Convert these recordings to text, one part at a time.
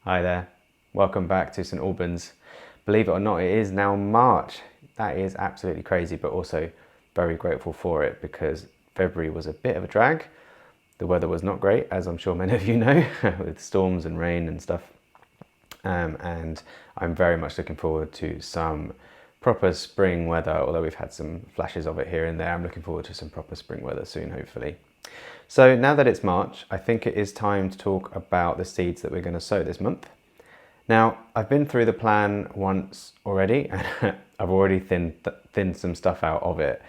Hi there, welcome back to St Albans. Believe it or not, it is now March. That is absolutely crazy, but also very grateful for it because February was a bit of a drag. The weather was not great, as I'm sure many of you know, with storms and rain and stuff. And I'm very much looking forward to some proper spring weather, although we've had some flashes of it here and there. I'm looking forward to some proper spring weather soon, hopefully. So now that it's March, I think it is time to talk about the seeds that we're going to sow this month. Now, I've been through the plan once already, and I've already thinned some stuff out of it,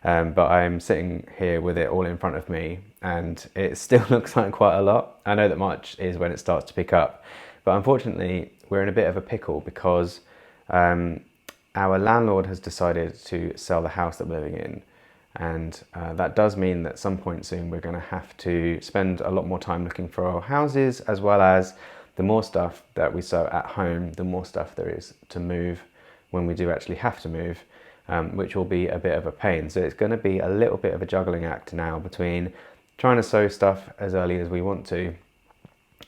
but I'm sitting here with it all in front of me, and it still looks like quite a lot. I know that March is when it starts to pick up, but unfortunately, we're in a bit of a pickle because our landlord has decided to sell the house that we're living in. And that does mean that at some point soon we're going to have to spend a lot more time looking for our houses, as well as the more stuff that we sow at home, the more stuff there is to move when we do actually have to move, which will be a bit of a pain. So it's going to be a little bit of a juggling act now between trying to sow stuff as early as we want to,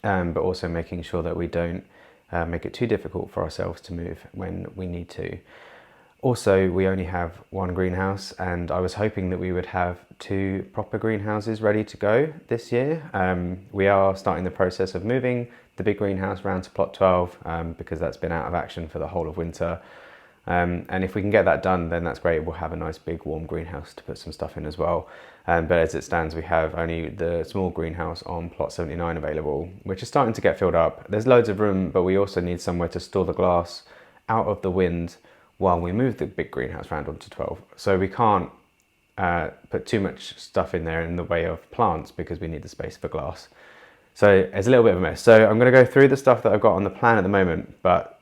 but also making sure that we don't make it too difficult for ourselves to move when we need to. Also, we only have one greenhouse, and I was hoping that we would have 2 proper greenhouses ready to go this year. We are starting the process of moving the big greenhouse round to plot 12 because that's been out of action for the whole of winter. And if we can get that done, then that's great. We'll have a nice big warm greenhouse to put some stuff in as well. But as it stands, we have only the small greenhouse on plot 79 available, which is starting to get filled up. There's loads of room, but we also need somewhere to store the glass out of the wind while we move the big greenhouse round onto 12. So we can't put too much stuff in there in the way of plants because we need the space for glass. So it's a little bit of a mess. So I'm going to go through the stuff that I've got on the plan at the moment, but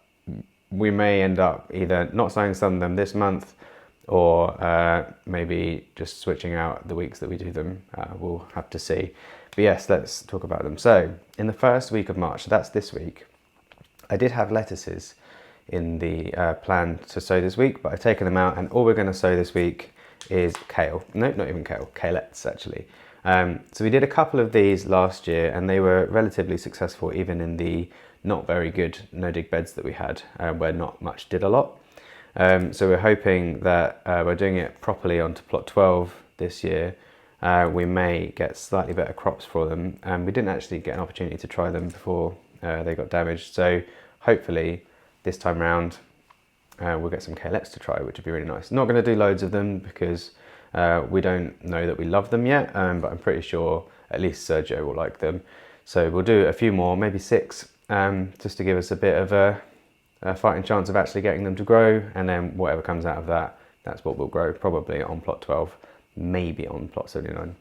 we may end up either not sowing some of them this month or maybe just switching out the weeks that we do them. We'll have to see. But yes, let's talk about them. So in the first week of March, so that's this week, I did have lettuces in the plan to sow this week, but I've taken them out, and all we're going to sow this week is kale. No, not even kale, kalettes actually. So we did a couple of these last year, and they were relatively successful even in the not very good no-dig beds that we had, where not much did a lot. So we're hoping that we're doing it properly onto plot 12 this year. We may get slightly better crops for them. We didn't actually get an opportunity to try them before they got damaged, so hopefully this time round we'll get some kalettes to try, which would be really nice. Not going to do loads of them because we don't know that we love them yet, but I'm pretty sure at least Sergio will like them. So we'll do a few more, maybe 6, just to give us a bit of a fighting chance of actually getting them to grow, and then whatever comes out of that, that's what will grow, probably on plot 12, maybe on plot 79.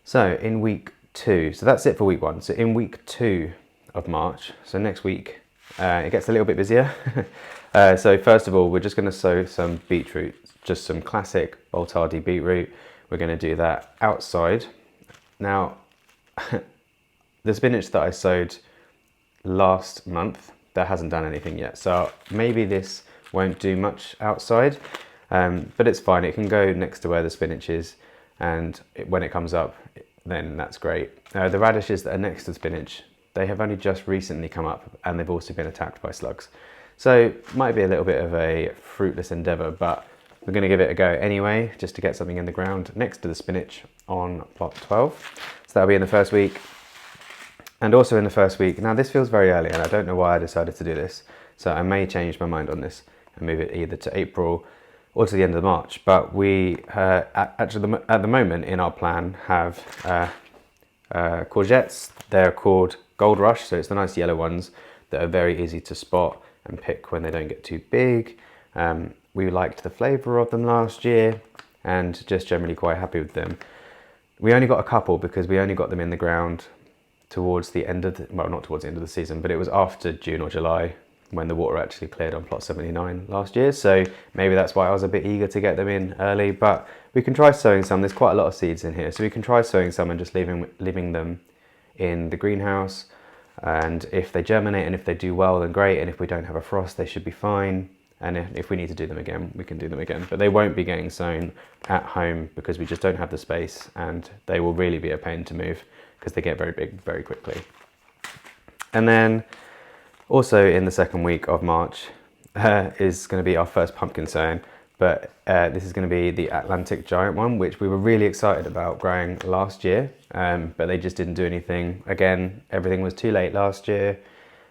So in week 2, so that's it for week 1. So in week 2 of March, so next week, it gets a little bit busier. So first of all, we're just going to sow some beetroot, just some classic Boltardi beetroot. We're going to do that outside. Now, the spinach that I sowed last month, that hasn't done anything yet. So maybe this won't do much outside, but it's fine. It can go next to where the spinach is, and when it comes up, then that's great. The radishes that are next to spinach, they have only just recently come up, and they've also been attacked by slugs. So might be a little bit of a fruitless endeavour, but we're going to give it a go anyway, just to get something in the ground next to the spinach on plot 12. So that'll be in the first week. And also in the first week, now this feels very early, and I don't know why I decided to do this, so I may change my mind on this and move it either to April or to the end of March. But we actually at the moment in our plan have courgettes. They're called Gold Rush, so it's the nice yellow ones that are very easy to spot and pick when they don't get too big. We liked the flavour of them last year and just generally quite happy with them. We only got a couple because we only got them in the ground towards the end of well, not towards the end of the season, but it was after June or July when the water actually cleared on plot 79 last year. So maybe that's why I was a bit eager to get them in early, but we can try sowing some. There's quite a lot of seeds in here, so we can try sowing some and just leaving them in the greenhouse. And if they germinate and if they do well, then great. And if we don't have a frost, they should be fine. And if we need to do them again, we can do them again. But they won't be getting sown at home because we just don't have the space, and they will really be a pain to move because they get very big very quickly. And then also in the second week of March is going to be our first pumpkin sowing, but this is going to be the Atlantic giant one, which we were really excited about growing last year, but they just didn't do anything. Again, everything was too late last year,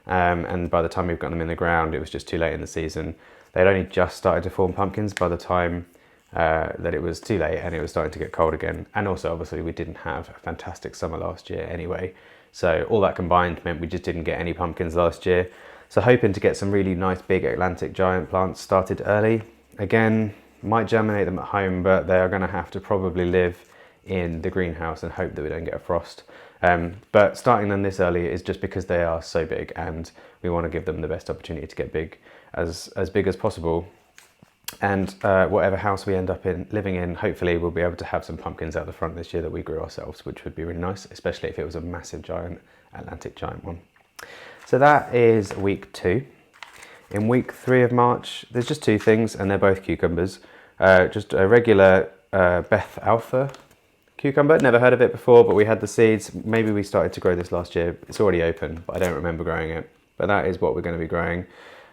and by the time we've got them in the ground, it was just too late in the season. They'd only just started to form pumpkins by the time that it was too late, and it was starting to get cold again. And also, obviously, we didn't have a fantastic summer last year anyway. So all that combined meant we just didn't get any pumpkins last year. So hoping to get some really nice big Atlantic giant plants started early. Again, might germinate them at home, but they are going to have to probably live in the greenhouse and hope that we don't get a frost. But starting them this early is just because they are so big, and we want to give them the best opportunity to get big as big as possible. And whatever house we end up living in, hopefully we'll be able to have some pumpkins out the front this year that we grew ourselves, which would be really nice, especially if it was a massive giant Atlantic giant one. So that is week 2. In week 3 of March, there's just 2 things, and they're both cucumbers. Just a regular Beth Alpha cucumber. Never heard of it before, but we had the seeds. Maybe we started to grow this last year. It's already open, but I don't remember growing it. But that is what we're going to be growing.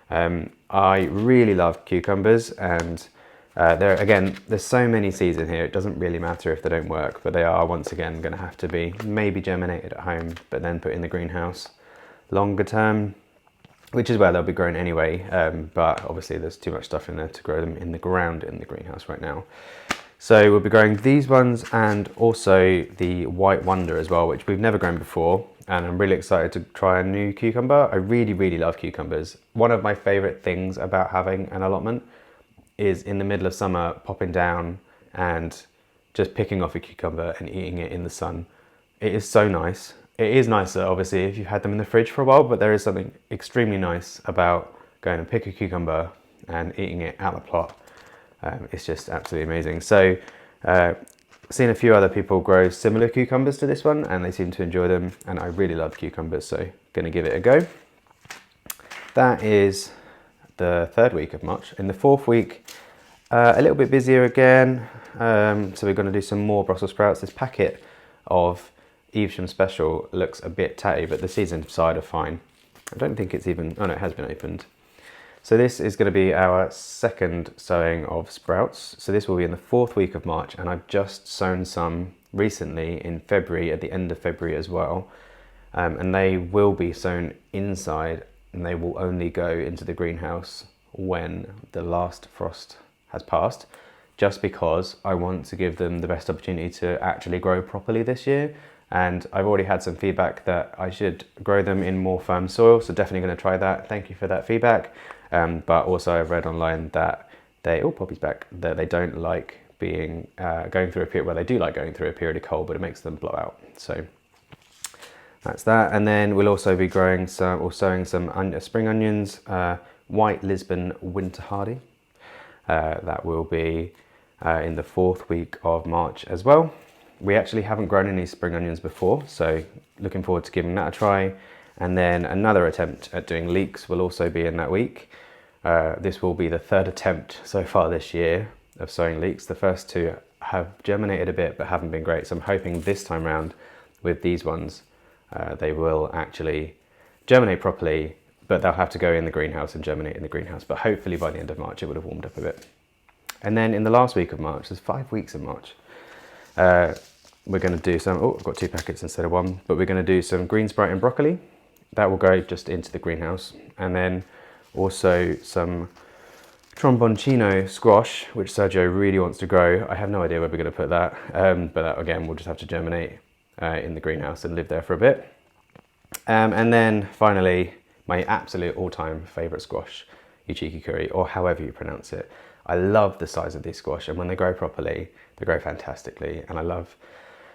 I really love cucumbers, and there's so many seeds in here, it doesn't really matter if they don't work, but they are once again going to have to be maybe germinated at home, but then put in the greenhouse longer term, which is where they'll be grown anyway, but obviously there's too much stuff in there to grow them in the ground in the greenhouse right now. So we'll be growing these ones, and also the White Wonder as well, which we've never grown before, and I'm really excited to try a new cucumber. I really, really love cucumbers. One of my favourite things about having an allotment is in the middle of summer popping down and just picking off a cucumber and eating it in the sun. It is so nice. It is nicer, obviously, if you've had them in the fridge for a while, but there is something extremely nice about going and pick a cucumber and eating it out the plot. It's just absolutely amazing. So, seen a few other people grow similar cucumbers to this one, and they seem to enjoy them, and I really love cucumbers, so going to give it a go. That is the 3rd week of March. In the 4th week, a little bit busier again, so we're going to do some more Brussels sprouts. This packet of Evesham Special looks a bit tatty, but the seeds inside are fine. I don't think it's even, oh no, it has been opened. So this is going to be our 2nd sowing of sprouts. So this will be in the 4th week of March, and I've just sown some recently in February, at the end of February as well. And they will be sown inside, and they will only go into the greenhouse when the last frost has passed, just because I want to give them the best opportunity to actually grow properly this year. And I've already had some feedback that I should grow them in more firm soil, so definitely going to try that. Thank you for that feedback. But also I've read online that Poppy's back, that they don't like being going through a period, well, they do like going through a period of cold, but it makes them blow out. So that's that. And then we'll also be growing sowing some spring onions, White Lisbon Winter Hardy. That will be in the 4th week of March as well. We actually haven't grown any spring onions before, so looking forward to giving that a try. And then another attempt at doing leeks will also be in that week. This will be the 3rd attempt so far this year of sowing leeks. The first 2 have germinated a bit but haven't been great, so I'm hoping this time round with these ones they will actually germinate properly, but they'll have to go in the greenhouse and germinate in the greenhouse. But hopefully by the end of March it would have warmed up a bit. And then in the last week of March, there's 5 weeks in March, we're going to do some, I've got 2 packets instead of 1, but we're going to do some green sprite and broccoli. That will go just into the greenhouse. And then also some tromboncino squash, which Sergio really wants to grow. I have no idea where we're going to put that, but that, again, we'll just have to germinate in the greenhouse and live there for a bit. And then finally, my absolute all-time favourite squash, Uchiki curry, or however you pronounce it. I love the size of these squash, and when they grow properly, they grow fantastically, and I love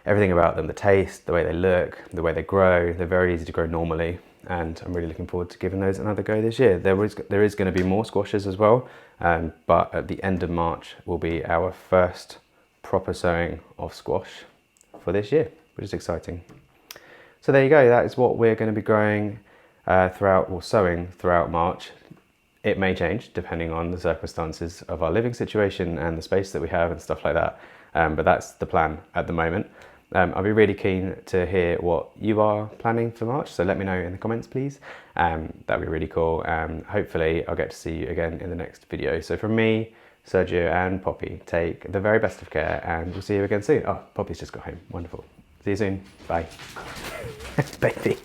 everything about them, the taste, the way they look, the way they grow. They're very easy to grow normally, and I'm really looking forward to giving those another go this year. There is going to be more squashes as well, but at the end of March will be our first proper sowing of squash for this year, which is exciting. So there you go, that is what we're going to be growing sowing throughout March. It may change depending on the circumstances of our living situation and the space that we have and stuff like that, but that's the plan at the moment. I'll be really keen to hear what you are planning for March, so let me know in the comments, please. That'd be really cool. Hopefully I'll get to see you again in the next video. So from me, Sergio and Poppy, take the very best of care, and we'll see you again soon. Oh, Poppy's just got home. Wonderful. See you soon. Bye. Baby.